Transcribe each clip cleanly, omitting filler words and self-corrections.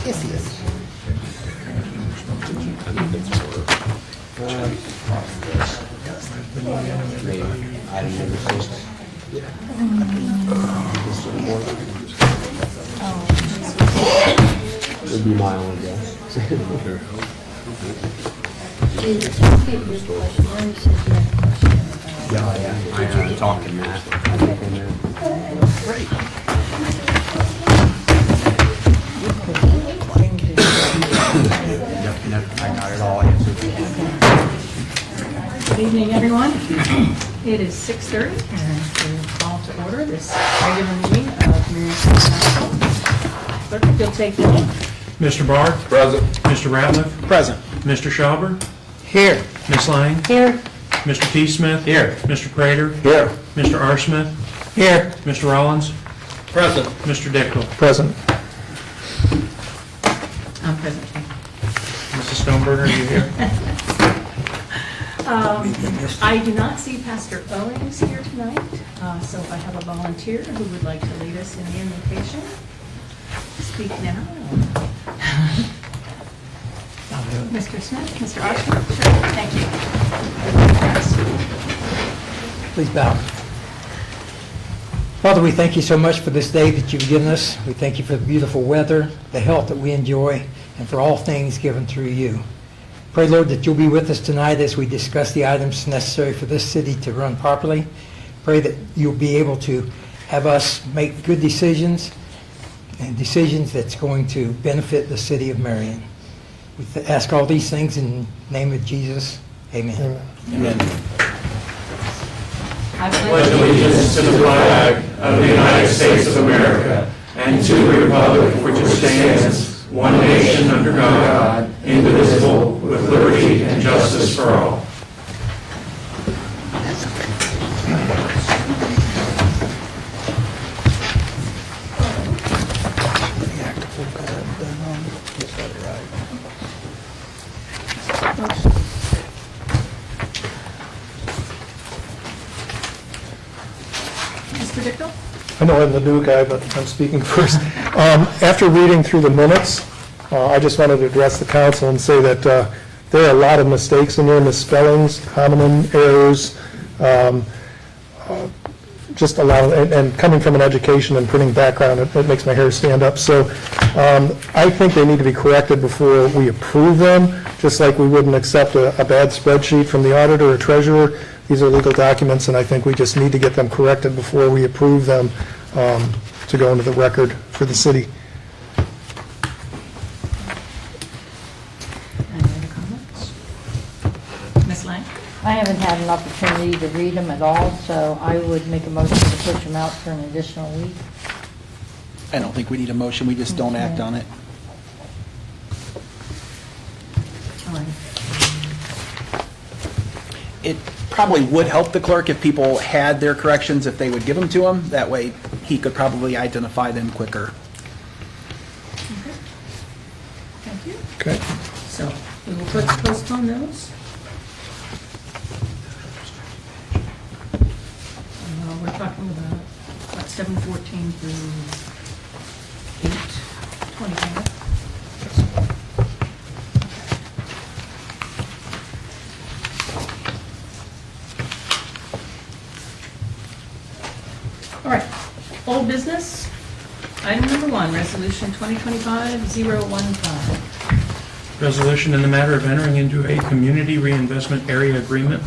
Yes, he is. Item number 6. Would be my own guess. Yeah. I am talking that. Yep, I got it all answered. Good evening, everyone. It is 6:30, and we call to order this regular meeting of Marion City Council. Clerk, if you'll take the roll. Mr. Barr? Present. Mr. Ratliff? Present. Mr. Schauber? Here. Ms. Lang? Here. Mr. T. Smith? Here. Mr. Prater? Here. Mr. R. Smith? Here. Mr. Rollins? Present. Mr. Dickel? Present. I'm present. Mrs. Stoneberger, are you here? I do not see Pastor Owings here tonight, so if I have a volunteer who would like to lead us in the invocation, speak now. Mr. Smith, Mr. Archman, sure, thank you. Please bow. Father, we thank you so much for this day that you've given us. We thank you for the beautiful weather, the health that we enjoy, and for all things given through you. Pray, Lord, that you'll be with us tonight as we discuss the items necessary for this city to run properly. Pray that you'll be able to have us make good decisions and decisions that's going to benefit the city of Marion. We ask all these things in the name of Jesus. Amen. Amen. I Pledge allegiance to the flag of the United States of America and to the republic for which it stands, one nation under God, indivisible, with liberty and justice for all. Mr. Dickel? I know I'm the new guy, but I'm speaking first. After reading through the minutes, I just wanted to address the council and say that there are a lot of mistakes in there, misspellings, homonym errors, just a lot of, and coming from an education and printing background, it makes my hair stand up. So I think they need to be corrected before we approve them, just like we wouldn't accept a bad spreadsheet from the auditor or treasurer. These are legal documents, and I think we just need to get them corrected before we approve them to go into the record for the city. Any other comments? Ms. Lang? I haven't had an opportunity to read them at all, so I would make a motion to push them out for an additional week. I don't think we need a motion, we just don't act on it. All right. It probably would help the clerk if people had their corrections, if they would give them to him. That way, he could probably identify them quicker. Okay. Thank you. Okay. So we will postpone those. We're talking about, what, 7:14 through 8:25? All right, old business, item number 1, resolution 2025-015. Resolution in the matter of entering into a community reinvestment area agreement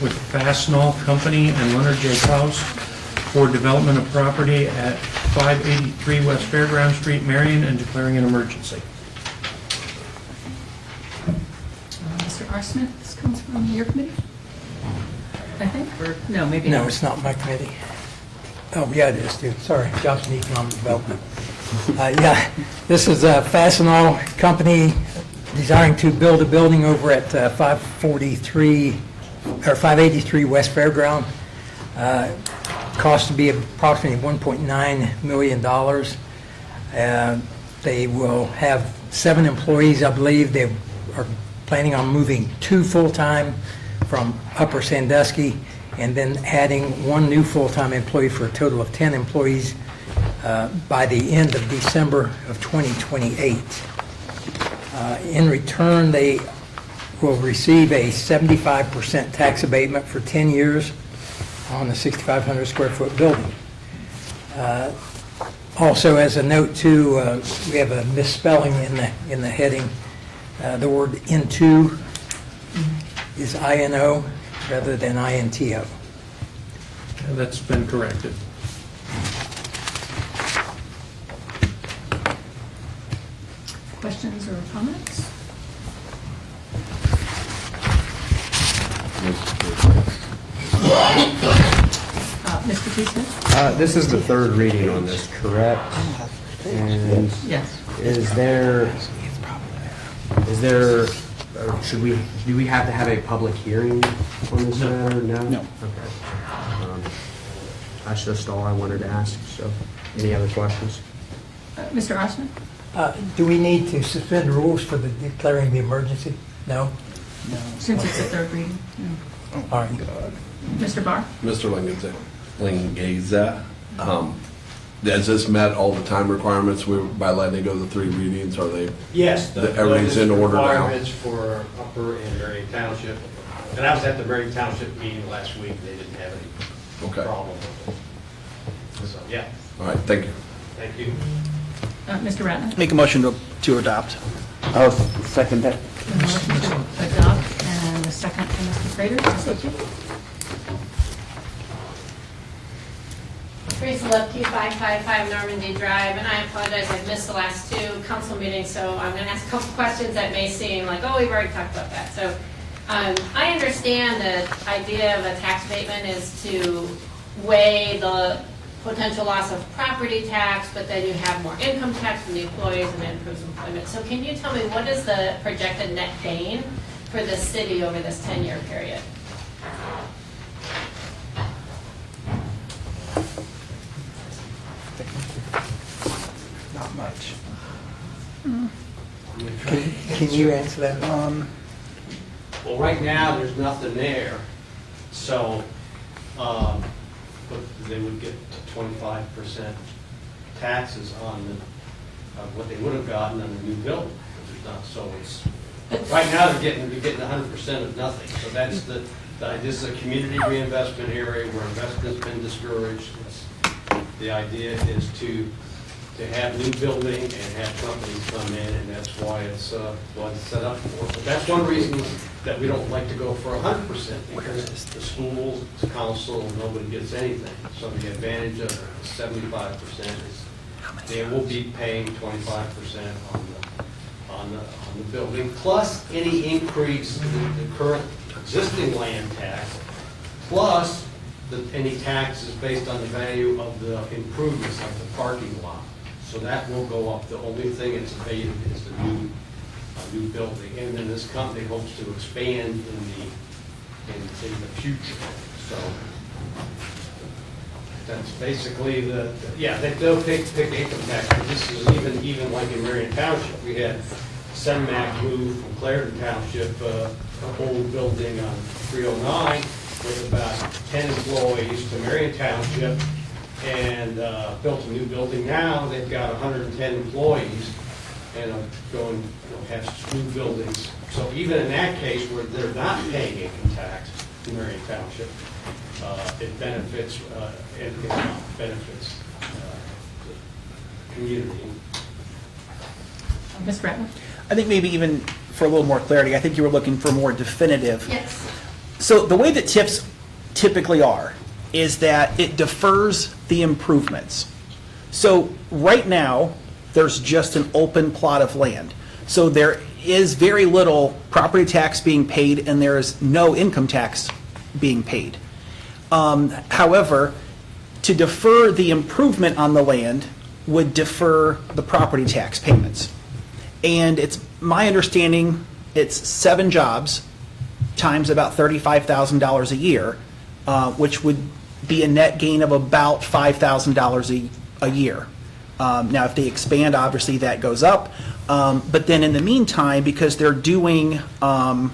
with Fastenal Company and Leonard J. Klaus for development of property at 583 West Fairground Street, Marion, and declaring an emergency. Mr. R. Smith, this comes from your committee? I think, or, no, maybe not. No, it's not my committee. Oh, yeah, it is, too. Sorry, Jobs and Economic Development. Yeah, this is a Fastenal Company desiring to build a building over at 583 West Fairground. Cost to be approximately $1.9 million. They will have 7 employees, I believe. They are planning on moving 2 full-time from Upper Sandusky, and then adding 1 new full-time employee for a total of 10 employees by the end of December of 2028. In return, they will receive a 75% tax abatement for 10 years on the 6,500 square foot building. Also, as a note too, we have a misspelling in the heading. The word into is INO rather than INTO. That's been corrected. Questions or comments? Mr. Peterson? This is the third reading on this, correct? And Yes. is there, or do we have to have a public hearing on this matter? No? No. Okay. That's just all I wanted to ask, so, any other questions? Mr. Osman? Do we need to suspend rules for the declaring the emergency? No? Since it's a third reading. All right. Mr. Barr? Mr. Langeza, has this met all the time requirements by letting it go to 3 readings? Are they? Yes. Everything's in order now? Requirements for Upper and Marion Township. And I was at the Marion Township meeting last week, they didn't have any Okay. problem with it. So, yeah, All right, thank you. thank you. Mr. Ratner? Make a motion to adopt. I'll second that. A motion to adopt and a second from Mr. Prater. Thank you. Teresa Lepke, 555 Normandy Drive, and I apologize, I've missed the last 2 council meetings, so I'm going to ask a couple questions that may seem like, oh, we've already talked about that. So I understand the idea of a tax abatement is to weigh the potential loss of property tax, but then you have more income tax from the employees and it improves employment. So can you tell me what is the projected net gain for the city over this 10-year period? Not much. Can you answer that? Well, right now, there's nothing there, so, but they would get 25% taxes on what they would have gotten on the new building. There's not, so it's, right now, they're getting 100% of nothing. So that's this is a community reinvestment area where investment's been discouraged. The idea is to have new building and have companies come in, and that's why it's what it's set up for. But that's one reason that we don't like to go for 100%, because the schools, the council, nobody gets anything. So the advantage of 75% is they will be paying 25% on the building, plus any increase in the current existing land tax, plus any taxes based on the value of the improvements like the parking lot. So that will go up. The only thing it's abated is the new building. And then this company hopes to expand in the future. So that's basically they'll pick income tax. But this is even like in Marion Township. We had Senmac move from Clarendon Township, a whole building on 309 with about 10 employees to Marion Township, and built a new building. Now they've got 110 employees and have new buildings. So even in that case where they're not paying income tax in Marion Township, it benefits the community. Ms. Ratner? I think maybe even for a little more clarity, I think you were looking for more definitive. Yes. So the way that TIFs typically are is that it defers the improvements. So right now, there's just an open plot of land. So there is very little property tax being paid and there is no income tax being paid. However, to defer the improvement on the land would defer the property tax payments. And it's my understanding it's 7 jobs times about $35,000 a year, which would be a net gain of about $5,000 a year. Now, if they expand, obviously that goes up. But then in the meantime, because they're doing a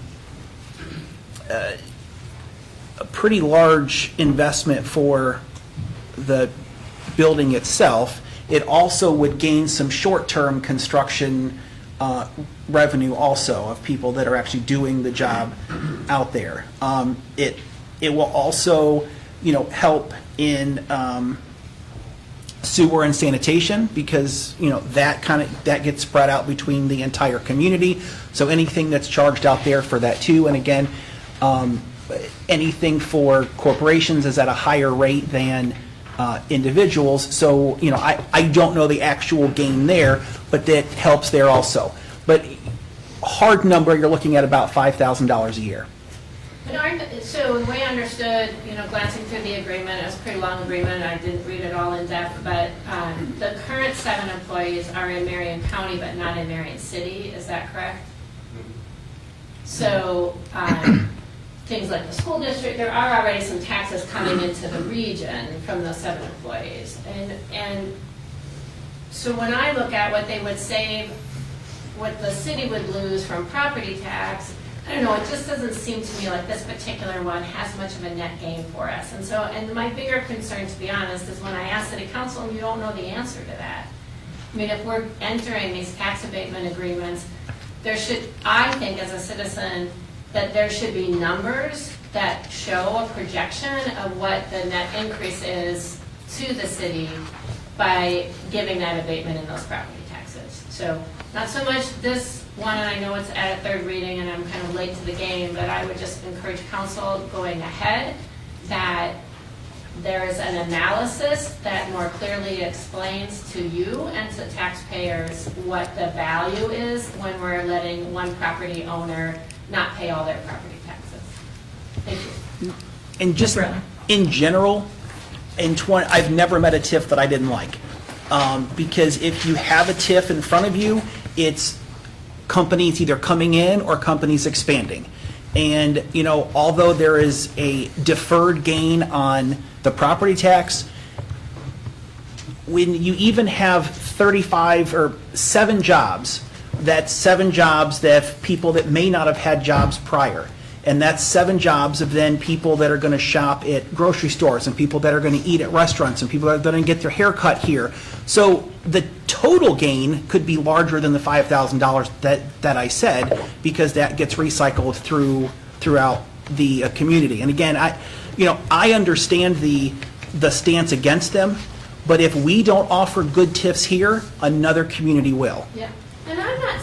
pretty large investment for the building itself, it also would gain some short-term construction revenue also of people that are actually doing the job out there. It will also, help in sewer and sanitation, because, that gets spread out between the entire community. So anything that's charged out there for that too. And again, anything for corporations is at a higher rate than individuals. So, I don't know the actual gain there, but that helps there also. But hard number, you're looking at about $5,000 a year. So the way I understood, glancing through the agreement, it was a pretty long agreement, I didn't read it all in depth, but the current 7 employees are in Marion County, but not in Marion City, is that correct? So things like the school district, there are already some taxes coming into the region from those 7 employees. And so when I look at what they would save, what the city would lose from property tax, I don't know, it just doesn't seem to me like this particular one has much of a net gain for us. And my bigger concern, to be honest, is when I ask city council and you don't know the answer to that. I mean, if we're entering these tax abatement agreements, I think as a citizen, that there should be numbers that show a projection of what the net increase is to the city by giving that abatement in those property taxes. So not so much this one, and I know it's at a 3rd reading and I'm kind of late to the game, but I would just encourage council going ahead that there is an analysis that more clearly explains to you and to taxpayers what the value is when we're letting one property owner not pay all their property taxes. Thank you. And just in general, I've never met a TIF that I didn't like. Because if you have a TIF in front of you, it's companies either coming in or companies expanding. And, although there is a deferred gain on the property tax, when you even have 35 or 7 jobs, that's 7 jobs that people that may not have had jobs prior. And that's 7 jobs of then people that are going to shop at grocery stores and people that are going to eat at restaurants and people that are going to get their hair cut here. So the total gain could be larger than the $5,000 that I said, because that gets recycled throughout the community. And again, I understand the stance against them, but if we don't offer good TIFs here, another community will. Yeah, and I'm not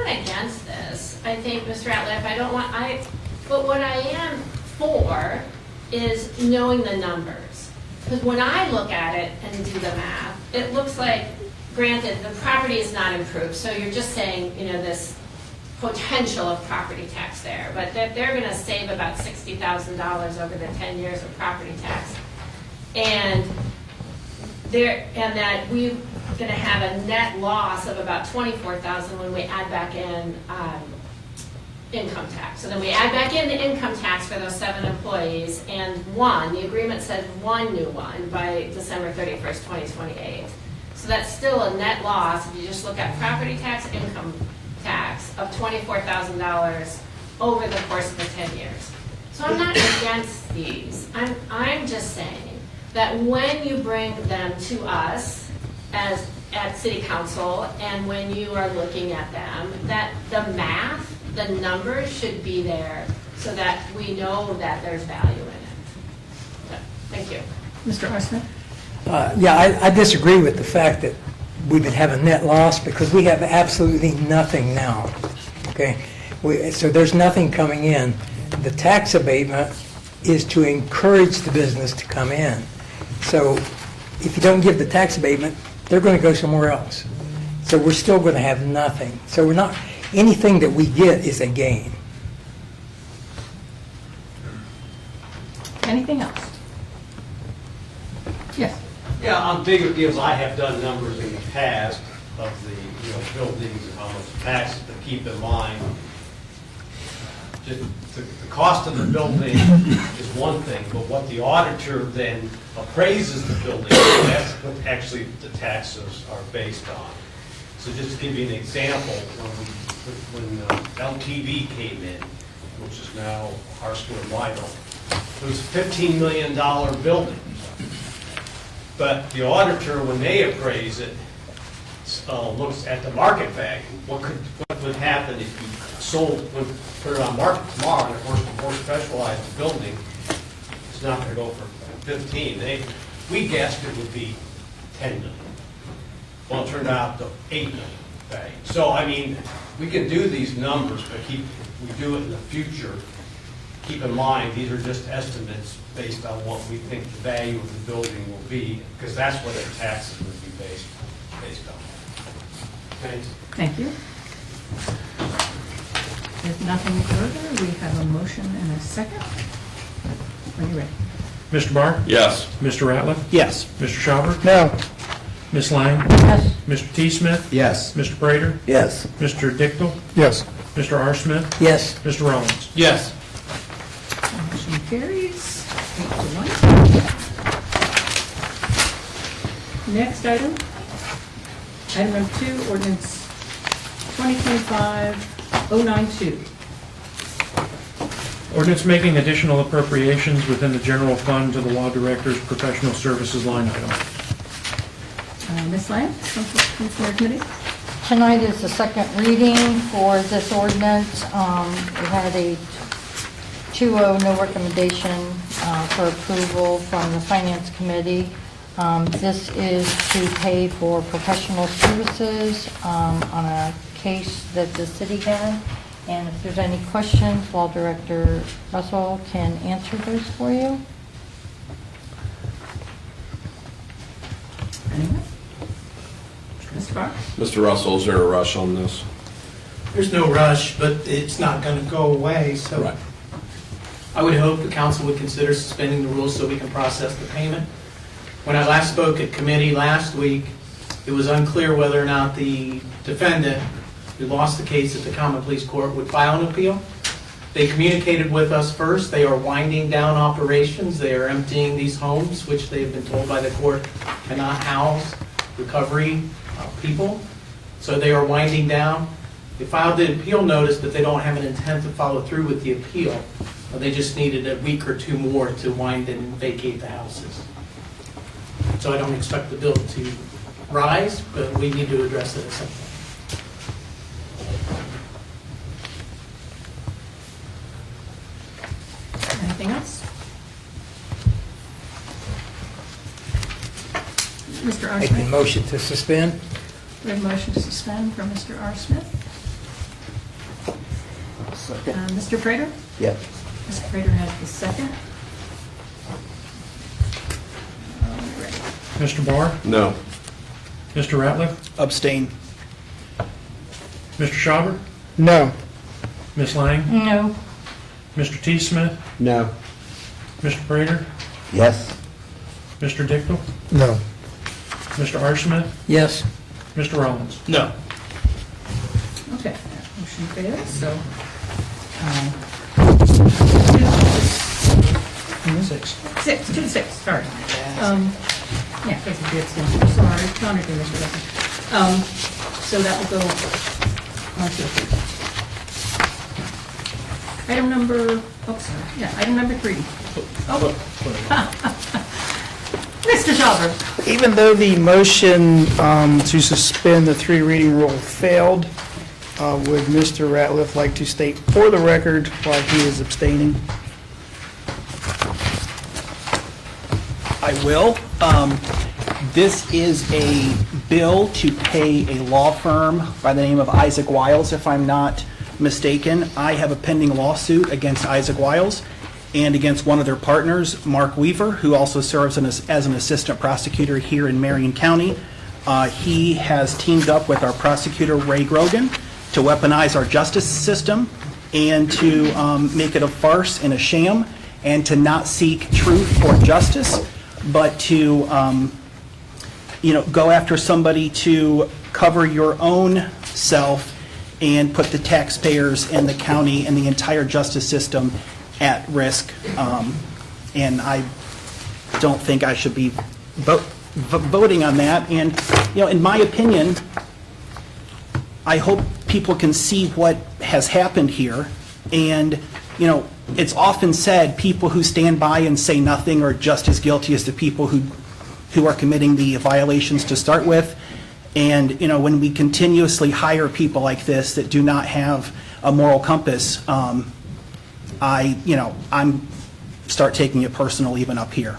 against this. I think, Mr. Ratliff, but what I am for is knowing the numbers. Because when I look at it and do the math, it looks like, granted, the property is not improved, so you're just saying, this potential of property tax there, but they're going to save about $60,000 over the 10 years of property tax. And that we're going to have a net loss of about $24,000 when we add back in income tax. So then we add back in the income tax for those 7 employees, and the agreement says 1 new one by December 31st, 2028. So that's still a net loss, if you just look at property tax, income tax, of $24,000 over the course of the 10 years. So I'm not against these. I'm just saying that when you bring them to us at City Council, and when you are looking at them, that the math, the numbers should be there so that we know that there's value in it. So, thank you. Mr. Arsenault? I disagree with the fact that we would have a net loss, because we have absolutely nothing now, okay? So there's nothing coming in. The tax abatement is to encourage the business to come in. So if you don't give the tax abatement, they're going to go somewhere else. So we're still going to have nothing. So anything that we get is a gain. Anything else? Yes. Yeah, I'm bigger because I have done numbers in the past of the buildings and how much taxes to keep in mind. Just the cost of the building is one thing, but what the auditor then appraises the building, that's what actually the taxes are based on. So just to give you an example, when LTV came in, which is now Harsco and Lytle, it was a $15 million building. But the auditor, when they appraise it, looks at the market value. What would happen if you sold, put it on market tomorrow, and it was a more specialized building, it's not gonna go for 15. We guessed it would be 10 million. Well, it turned out to 8 million value. So, I mean, we can do these numbers, but if we do it in the future, keep in mind, these are just estimates based on what we think the value of the building will be, because that's what the taxes would be based on. Thanks. Thank you. If nothing further, we have a motion and a second. Are you ready? Mr. Barr? Yes. Mr. Ratliff? Yes. Mr. Schauber? No. Ms. Lang? Yes. Mr. T. Smith? Yes. Mr. Prater? Yes. Mr. Dichtel? Yes. Mr. R. Smith? Yes. Mr. Rollins? Yes. Motion carries 8-1. Next item, item number 2, ordinance 2025-092. Ordinance making additional appropriations within the general fund to the law director's professional services line item. Ms. Lang, from the committee? Tonight is the second reading for this ordinance. We had a 2-0 no recommendation for approval from the Finance Committee. This is to pay for professional services on a case that the city had. And if there's any questions, Law Director Russell can answer those for you. Anyone? Mr. Barr? Mr. Russell, is there a rush on this? There's no rush, but it's not going to go away, so Right. I would hope the council would consider suspending the rules so we can process the payment. When I last spoke at committee last week, it was unclear whether or not the defendant who lost the case at the Common Pleas Court would file an appeal. They communicated with us first. They are winding down operations. They are emptying these homes, which they've been told by the court cannot house recovery people. So they are winding down. They filed the appeal notice, but they don't have an intent to follow through with the appeal. They just needed a week or two more to wind and vacate the houses. So I don't expect the bill to rise, but we need to address it at some point. Anything else? Mr. R. Make the Smith? motion to suspend. We have a motion to suspend from Mr. R. Smith. Mr. Prater? Yes. Mr. Prater has the second. All right. Mr. Barr? No. Mr. Ratliff? Abstain. Mr. Schauber? No. Ms. Lang? No. Mr. T. Smith? No. Mr. Prater? Yes. Mr. Dichtel? No. Mr. R. Smith? Yes. Mr. Rollins? No. Okay, that motion fails, so. 2-6, sorry. Yeah, because of the extension, sorry, counted in, Mr. Russell. So that will go on to item number, item number 3. Oh. Mr. Schauber. Even though the motion to suspend the 3 reading rule failed, would Mr. Ratliff like to state for the record why he is abstaining? I will. This is a bill to pay a law firm by the name of Isaac Wiles, if I'm not mistaken. I have a pending lawsuit against Isaac Wiles and against one of their partners, Mark Weaver, who also serves as an assistant prosecutor here in Marion County. He has teamed up with our prosecutor, Ray Grogan, to weaponize our justice system and to make it a farce and a sham, and to not seek truth or justice, but to go after somebody to cover your own self and put the taxpayers and the county and the entire justice system at risk. And I don't think I should be voting on that. And, in my opinion, I hope people can see what has happened here. And, it's often said people who stand by and say nothing are just as guilty as the people who are committing the violations to start with. And, you know, when we continuously hire people like this that do not have a moral compass, I'm start taking it personal even up here.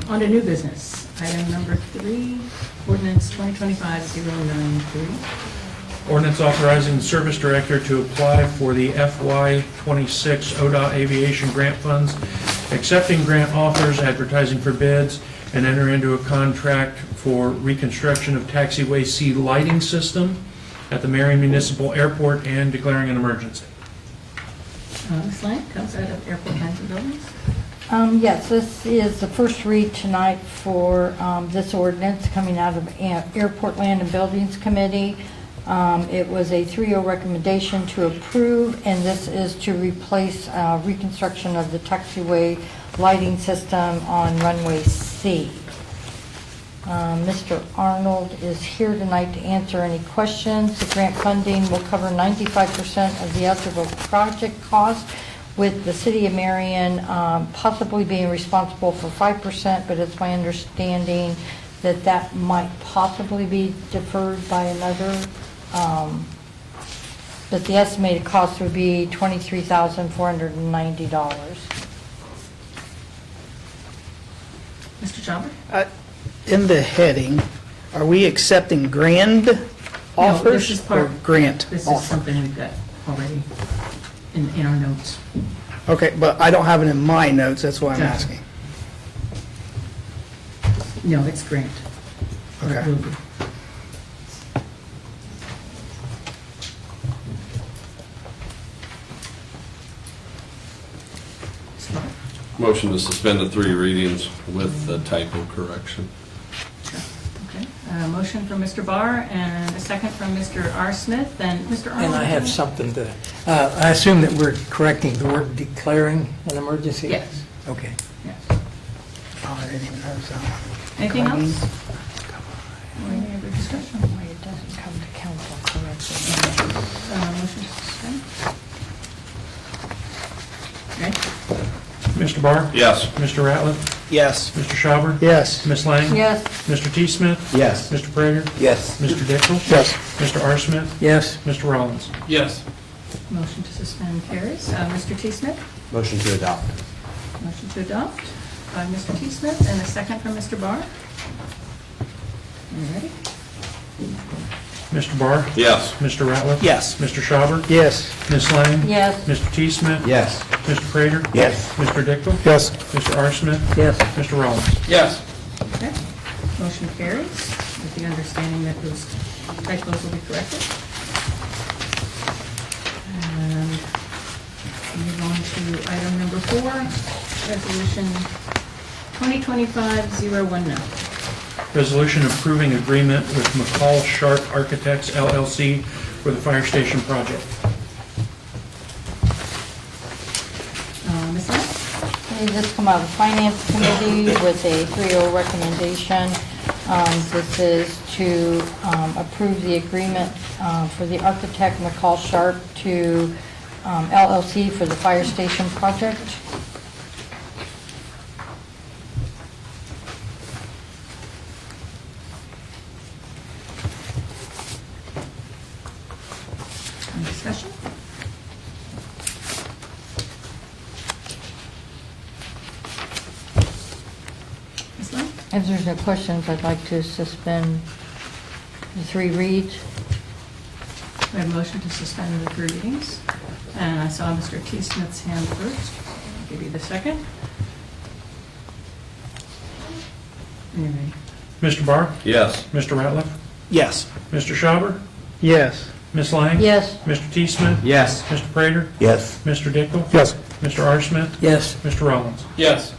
On to new business. Item number 3, ordinance 2025-093. Ordinance authorizing the service director to apply for the FY26 ODOT Aviation Grant Funds, accepting grant offers, advertising for bids, and enter into a contract for reconstruction of taxiway C lighting system at the Marion Municipal Airport and declaring an emergency. Ms. Lang, comes out of Airport Lands and Buildings. Yes, this is the first read tonight for this ordinance coming out of Airport Land and Buildings Committee. It was a 3-0 recommendation to approve, and this is to replace reconstruction of the taxiway lighting system on runway C. Mr. Arnold is here tonight to answer any questions. The grant funding will cover 95% of the eligible project cost, with the City of Marion possibly being responsible for 5%, but it's my understanding that that might possibly be deferred by another. But the estimated cost would be $23,490. Mr. Chauber? In the heading, are we accepting grand No, this offers is or part- grant This is offer? something we've got already in our notes. Okay, but I don't have it in my notes, that's why I'm Yeah. asking. No, it's grant. Or it Okay. will be. Motion to suspend the 3 readings with the typo correction. Okay. Motion from Mr. Barr and a second from Mr. R. Smith, and Mr. Arnold. And I have something to, I assume that we're correcting the word declaring an emergency? Yes. Okay. Yes. Oh, I didn't even notice that one. Anything else? Or any other discussion? Why it doesn't come to council correctly. Motion to suspend? Okay. Mr. Barr? Yes. Mr. Ratliff? Yes. Mr. Schauber? Yes. Ms. Lang? Yes, Mr. T. Smith? Yes. Mr. Prater? Yes. Mr. Dickel? Yes. Mr. R. Smith? Yes. Mr. Rollins? Yes. Motion to suspend carries. Mr. T. Smith? Motion to adopt. Motion to adopt by Mr. T. Smith, and a second from Mr. Barr. You ready? Mr. Barr? Yes. Mr. Ratliff? Yes. Mr. Schauber? Yes. Ms. Lang? yes, Mr. T. Smith? Yes. Mr. Prater? Yes. Mr. Dickel? Yes. Mr. R. Smith? Yes. Mr. Rollins? Yes. Okay. Motion carries with the understanding that those typos will be corrected. And move on to item number 4, resolution 2025-019. Resolution approving agreement with McCall Sharp Architects LLC for the fire station project. Ms. Lang? okay, this come out of Finance Committee with a 3-0 recommendation. This is to approve the agreement for the architect McCall Sharp to LLC for the fire station project. Any discussion? Ms. Lang? If there's no questions, I'd like to suspend the 3 reads. We have a motion to suspend the 3 readings. And I saw Mr. T. Smith's hand first. I'll give you the second. When you're ready. Mr. Barr? Yes. Mr. Ratliff? Yes. Mr. Schauber? Yes. Ms. Lang? Yes, Mr. T. Smith? Yes. Mr. Prater? Yes. Mr. Dickel? Yes. Mr. R. Smith? Yes. Mr. Rollins? Yes.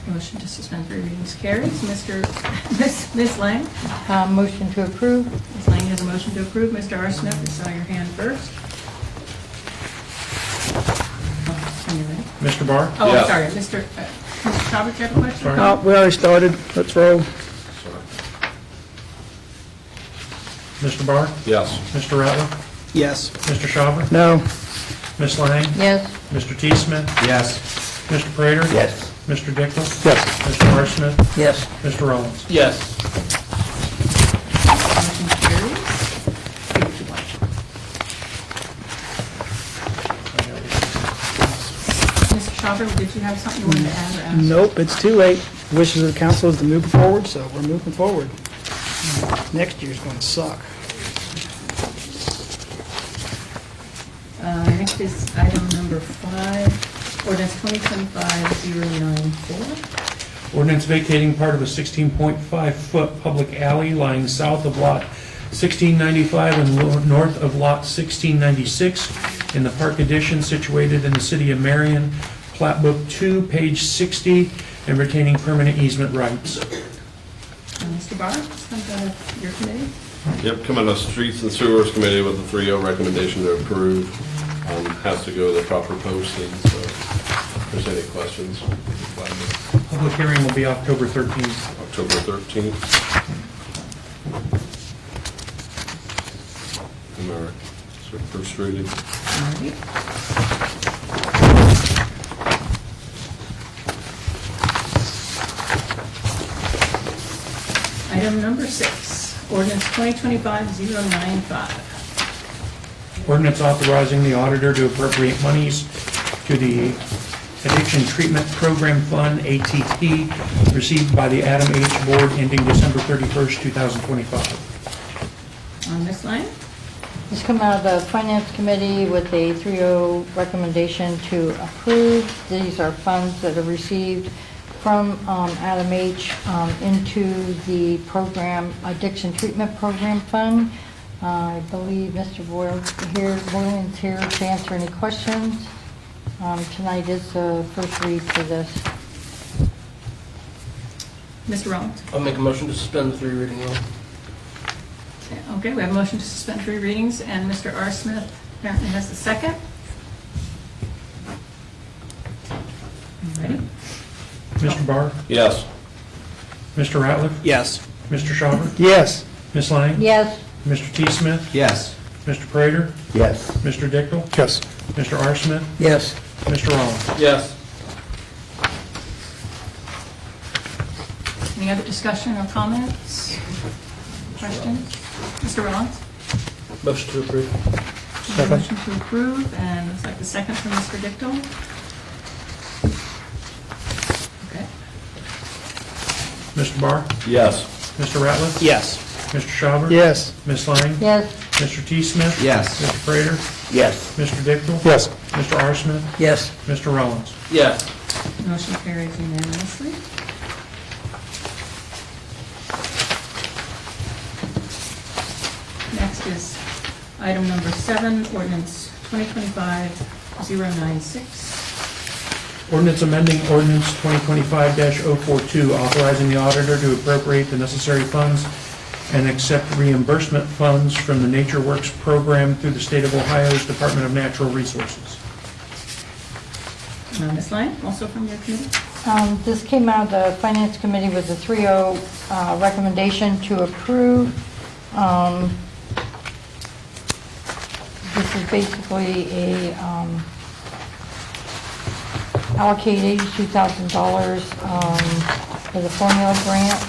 Motion to suspend 3 readings carries. Ms. Lang? motion to approve. Ms. Lang has a motion to approve. Mr. R. Smith, I saw your hand first. When you're ready. Mr. Barr? Oh, I'm Yes. sorry, Mr. Schauber, do you have a question? Sorry. Oh, we already started, let's roll. Mr. Barr? Yes. Mr. Ratliff? Yes. Mr. Schauber? No. Ms. Lang? Yes. Mr. T. Smith? Yes. Mr. Prater? Yes. Mr. Dickel? Yes. Mr. R. Smith? Yes. Mr. Rollins? Yes. Motion carries. 8-1. Mr. Schauber, did you have something you wanted to add or ask? Nope, it's too late. Wishes of the council is to move forward, so we're moving forward. Next year's going to suck. Next is item number 5, ordinance 2025-094. Ordinance vacating part of a 16.5-foot public alley lying south of Lot 1695 and north of Lot 1696 in the Park Addition situated in the city of Marion, Plat Book 2, page 60, and retaining permanent easement rights. Mr. Barr, comes out of your committee. Yep, coming to Streets and Sewers Committee with a 3-0 recommendation to approve. Has to go to the proper posting, so if there's any questions, Public hearing will be October 13th. October 13th. All right, so first reading. All right. Item number 6, ordinance 2025-095. Ordinance authorizing the auditor to appropriate monies to the Addiction Treatment Program Fund, ATP, received by the Adam H. Board ending December 31st, 2025. Ms. Lyon? This come out of the Finance Committee with a 3-0 recommendation to approve. These are funds that are received from Adam H. Into the program, Addiction Treatment Program Fund. I believe Mr. Boylan's here to answer any questions. Tonight is the first read for this. Mr. Rollins? I'll make a motion to suspend the 3 reading rule. Okay, we have a motion to suspend 3 readings, and Mr. R. Smith apparently has the second. Ready? Mr. Barr? Yes. Mr. Ratliff? Yes. Mr. Schauber? Yes. Ms. Lang? Yes. Mr. T. Smith? Yes. Mr. Prater? Yes. Mr. Dickel? Yes. Mr. R. Smith? Yes. Mr. Rollins? Yes. Any other discussion or comments? Questions? Mr. Rollins? Motion to approve. Motion to approve, and it's like the second from Mr. Dickel. Okay. Mr. Barr? Yes. Mr. Ratliff? Yes. Mr. Schauber? Yes. Ms. Lang? Yes. Mr. T. Smith? Yes. Mr. Prater? Yes. Mr. Dickel? Yes. Mr. R. Smith? Yes. Mr. Rollins? Yes. Motion carries unanimously. Next is item number 7, ordinance 2025-096. Ordinance amending ordinance 2025-042, authorizing the auditor to appropriate the necessary funds and accept reimbursement funds from the Nature Works program through the state of Ohio's Department of Natural Resources. Ms. Lyon, also from your committee? This came out of the Finance Committee with a 3-0 recommendation to approve. This is basically a allocate $82,000 for the formula grant.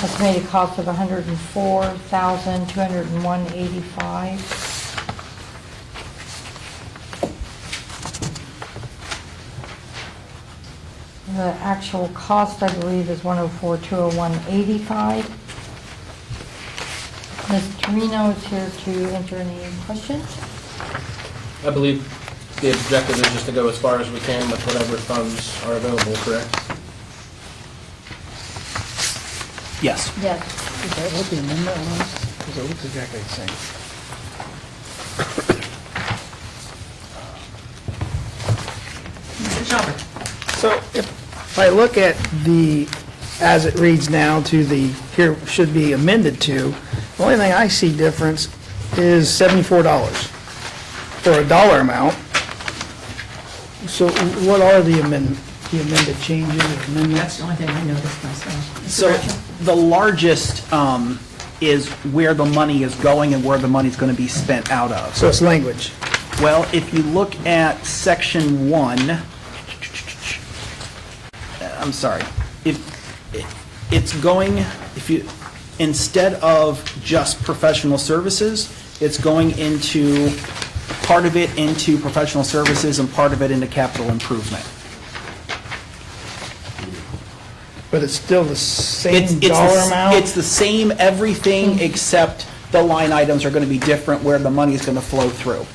Estimated cost of $104,201.85. The actual cost, I believe, is $104,201.85. Ms. Torino is here to answer any questions. I believe the objective is just to go as far as we can with whatever funds are available, correct? Yes. Yes. Is that what the amendment was? Because it looks exactly the same. Mr. Schauber? So if I look at the, as it reads now to the, here should be amended to, the only thing I see difference is $74 for a dollar amount. So what are the amended changes or That's amendments? the only thing I noticed myself. Mr. So Ratliff? the largest is where the money is going and where the money's going to be spent out of. So it's language. Well, if you look at section 1, I'm sorry, it's going, if you, instead of just professional services, it's going into, part of it into professional services and part of it into capital improvement. But it's still the same It's dollar amount? It's the same everything, except the line items are going to be different where the money is going to flow through.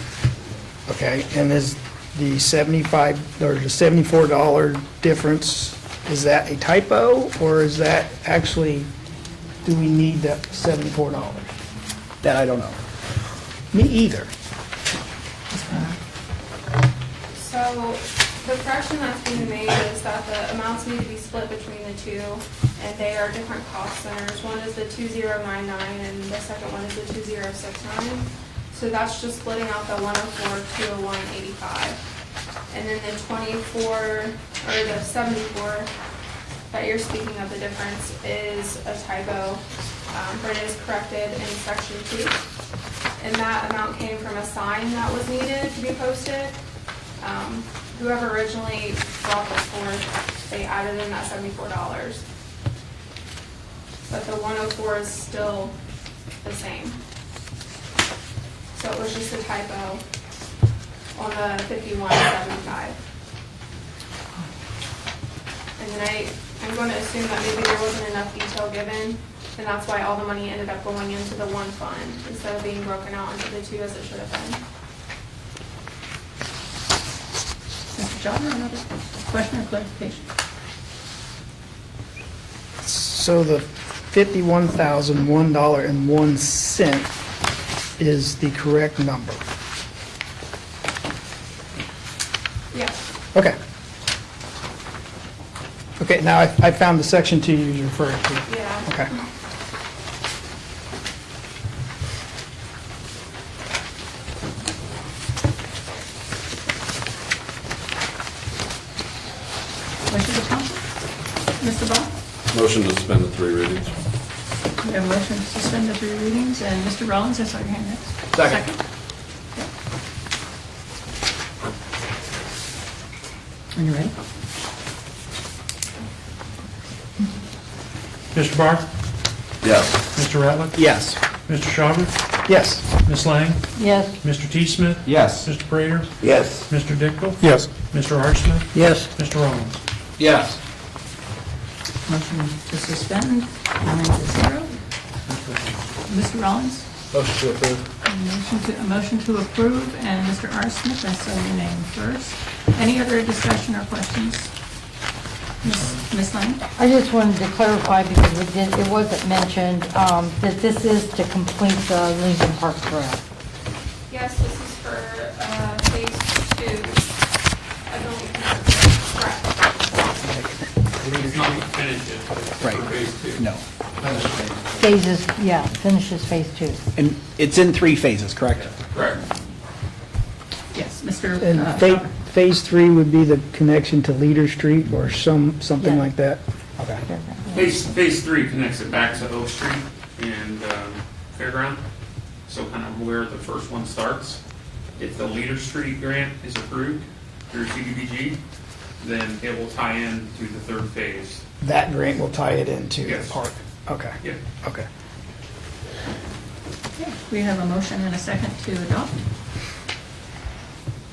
Okay, and is the 75, or the $74 difference, is that a typo, or is that actually, do we need that $74? That I don't know. Me either. So the correction that's being made is that the amounts need to be split between the two, and they are different cost centers. One is the 2099 and the second one is the 2069. So that's just splitting out the 104, 201, 85. And then the 24, or the 74 that you're speaking of, the difference is a typo, but it is corrected in section 2. And that amount came from a sign that was needed to be posted. Whoever originally brought this forth, they added in that $74. But the 104 is still the same. So it was just a typo on the 5175. And then I'm going to assume that maybe there wasn't enough detail given, and that's why all the money ended up going into the one fund instead of being broken out into the two as it should have been. Mr. John, another question or clarification? So the $51,001.01 is the correct number? Yes. Okay. Okay, now I found the section 2 you're referring to. Yeah. Okay. Questions or comments? Mr. Ball? Motion to suspend the 3 readings. We have a motion to suspend the 3 readings, and Mr. Rollins, I saw your hand next. Second. Yep. Are you ready? Mr. Barr? Yes. Mr. Ratliff? Yes. Mr. Schauber? Yes. Ms. Lang? Yes. Mr. T. Smith? Yes. Mr. Prater? Yes. Mr. Dickel? Yes. Mr. Archman? Yes. Mr. Rollins? Yes. Motion to suspend, 9-0. Mr. Rollins? Motion to approve. A motion to approve, and Mr. R. Smith, I saw your name first. Any other discussion or questions? Ms. Lang? I just wanted to clarify, because it wasn't mentioned, that this is to complete the Lincoln Park Trail. Yes, this is for phase 2. I don't correct. It's not finished yet. Right. No. Phases, yeah, finishes phase 2. And it's in 3 phases, correct? Correct. Yes, Mr. And Schauber. phase 3 would be the connection to Leader Street or something Yeah. like that? Okay. Phase 3 connects it back to Oak Street and Fairground, so kind of where the first one starts. If the Leader Street grant is approved through CDBG, then it will tie in to the 3rd phase. That grant will tie it into the Yes. park? Okay. Yeah. Okay. Okay, we have a motion and a second to adopt.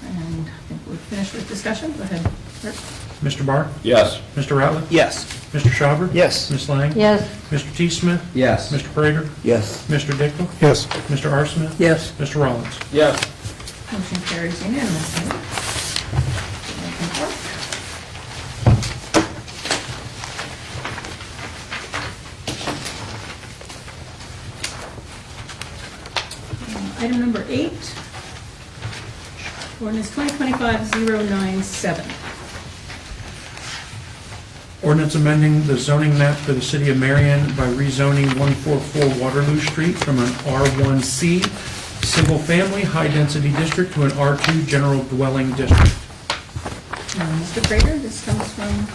And I think we've finished with discussion. Go ahead, Rick. Mr. Barr? Yes. Mr. Ratliff? Yes. Mr. Schauber? Yes. Ms. Lang? Yes. Mr. T. Smith? Yes. Mr. Prater? Yes. Mr. Dickel? Yes. Mr. R. Smith? Yes. Mr. Rollins? Yes. Motion carries unanimously. Item number 8, ordinance 2025-097. Ordinance amending the zoning map for the city of Marion by rezoning 144 Waterloo Street from an R1C Single Family High Density District to an R2 General Dwelling District. Mr. Prater, this comes from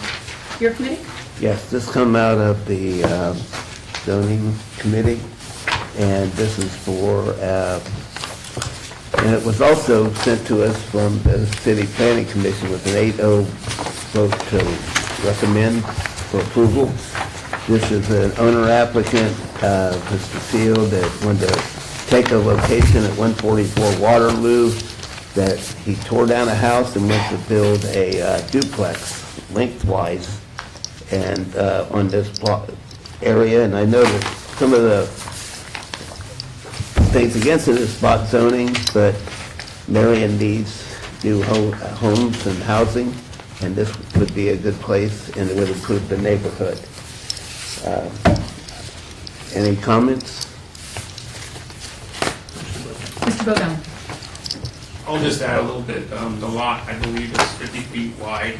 your committee? Yes, this come out of the zoning committee, and this is for And it was also sent to us from the City Planning Commission with an 8-0 vote to recommend for approval. This is an owner applicant, Mr. Field, that wanted to take a location at 144 Waterloo, that he tore down a house and went to build a duplex lengthwise and on this plot area. And I know that some of the things against it is spot zoning, but Marion needs new homes and housing, and this would be a good place, and it would improve the neighborhood. Any comments? Mr. Bogdan? I'll just add a little bit. The lot, I believe, is 50 feet wide.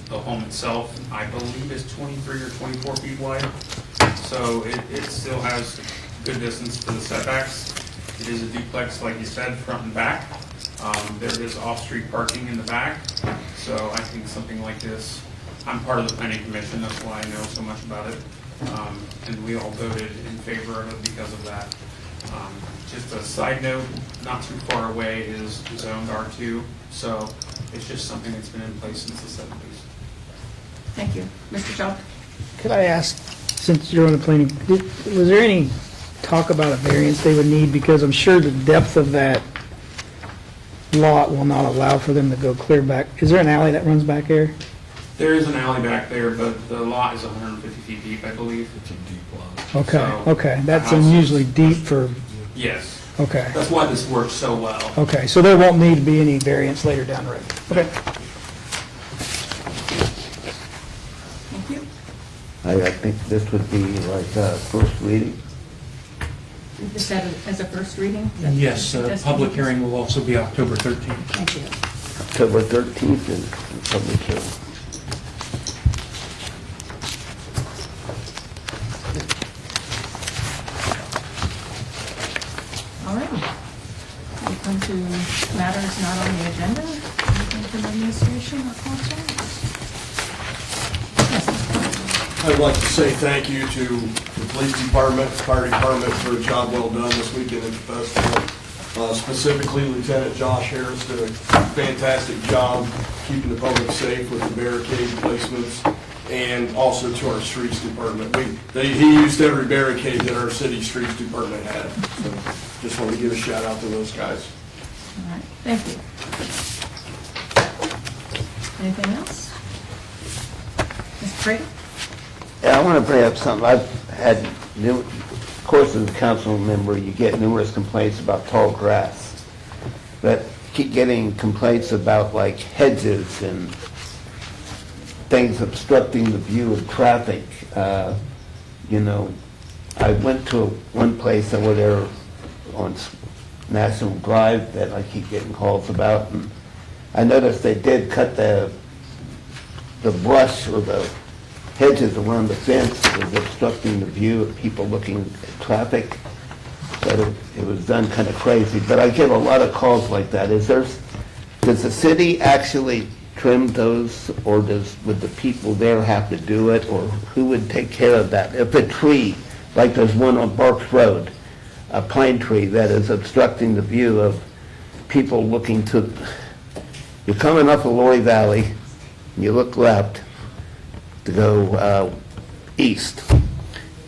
The home itself, I believe, is 23 or 24 feet wide. So it still has good distance for the setbacks. It is a duplex, like you said, front and back. There is off-street parking in the back. So I think something like this, I'm part of the planning commission, that's why I know so much about it. And we all voted in favor of it because of that. Just a side note, not too far away is zoned R2, so it's just something that's been in place since the 70s. Thank you. Mr. Shaw? Could I ask, since you're on the planning, was there any talk about a variance they would need? Because I'm sure the depth of that lot will not allow for them to go clear back. Is there an alley that runs back there? There is an alley back there, but the lot is 150 feet deep, I believe. It's a deep lot. Okay, So, okay, that's the house is- unusually deep for, Yes. okay. That's why this works so well. Okay, so there won't need to be any variance later down the road. Okay. Thank you. I think this would be like first reading. Is that as a first reading? Is that Yes, what you're suggesting? public hearing will also be October 13th. Thank you. October 13th and public hearing. All right. We come to matters not on the agenda. Anything from administration or council? Yes, Mr. President. I'd like to say thank you to the police department, fire department for a job well done this weekend at the festival. Specifically, Lieutenant Josh Harris did a fantastic job keeping the public safe with the barricade placements, and also to our streets department. He used every barricade that our city streets department had. So just want to give a shout out to those guys. All right, thank you. Anything else? Mr. Prater? Yeah, I want to bring up something. I've had, of course, as a council member, you get numerous complaints about tall grass. But keep getting complaints about like hedges and things obstructing the view of traffic. You know, I went to one place over there on National Drive that I keep getting calls about, and I noticed they did cut the brush or the hedges around the fence that was obstructing the view of people looking at traffic. But it was done kind of crazy. But I get a lot of calls like that. Does the city actually trim those, or would the people there have to do it, or who would take care of that? If a tree, like there's one on Barks Road, a pine tree that is obstructing the view of people looking to, you're coming up a Lori Valley, and you look left to go east,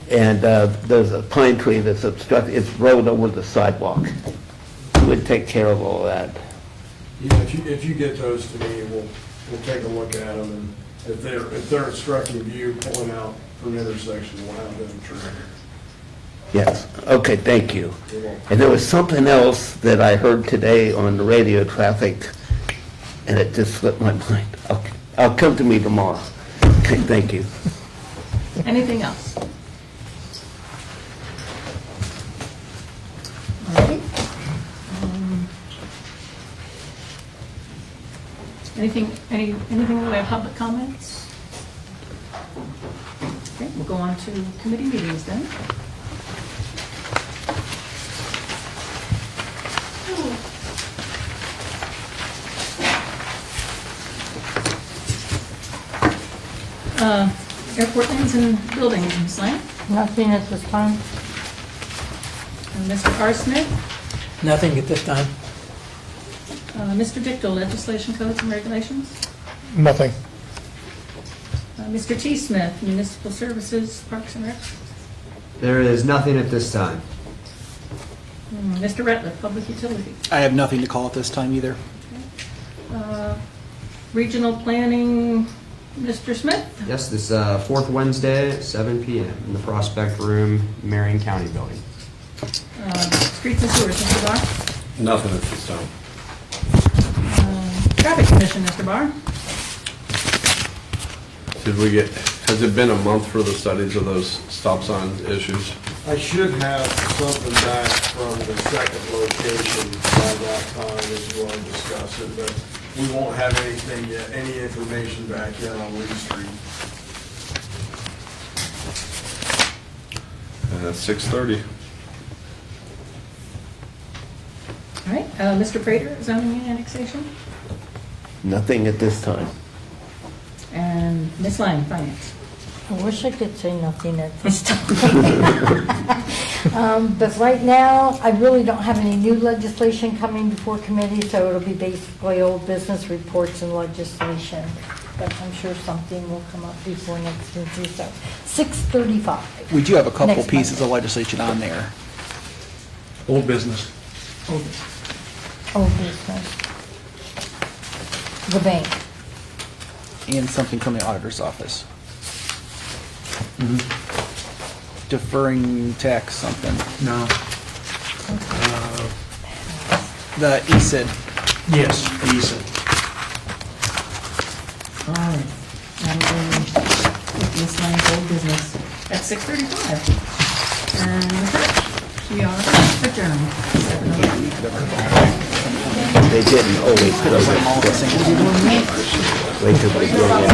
and there's a pine tree that's obstructing, it's rode over the sidewalk. Who would take care of all that? Yeah, if you get those to me, we'll take a look at them, and if they're obstructing view, pulling out from intersections, we'll have them trimmed. Yes, okay, thank you. You're welcome. And there was something else that I heard today on the radio traffic, and it just slipped my mind. Okay, I'll come to me tomorrow. Okay, thank you. Anything else? All right. Anything we have public comments? Okay, we'll go on to committee meetings then. Airport lands and buildings, Ms. Lang. Nothing at this time. And Mr. R. Smith. Nothing at this time. Mr. Dickel, legislation, codes, and regulations. Nothing. Mr. T. Smith, municipal services, parks and recs. There is nothing at this time. Mr. Ratliff, public utilities. I have nothing to call at this time either. Regional planning, Mr. Smith. Yes, this fourth Wednesday at 7 p.m. in the Prospect Room, Marion County Building. Streets and sewers, Mr. Barr. Nothing at this time. Traffic commission, Mr. Barr. Has it been a month for the studies of those stop sign issues? I should have something back from the second location by that time as well to discuss it, but we won't have anything yet, any information back yet on Lee Street. 6:30. All right, Mr. Prater, zoning and annexation. Nothing at this time. And Ms. Lang, finance. I wish I could say nothing at this time. But right now, I really don't have any new legislation coming before committee, so it'll be basically old business reports and legislation. But I'm sure something will come up before next Tuesday, so 6:35. We do have a couple Next pieces Monday. of legislation on there. Old business. Old business. The bank. And something from the auditor's office. Deferring tax something. No. The ESID. Yes, ESA. All right. I'm going with Ms. Lang's old business at 6:35. And with that, we are adjourned. 7:11. They didn't always put us wait till they go in.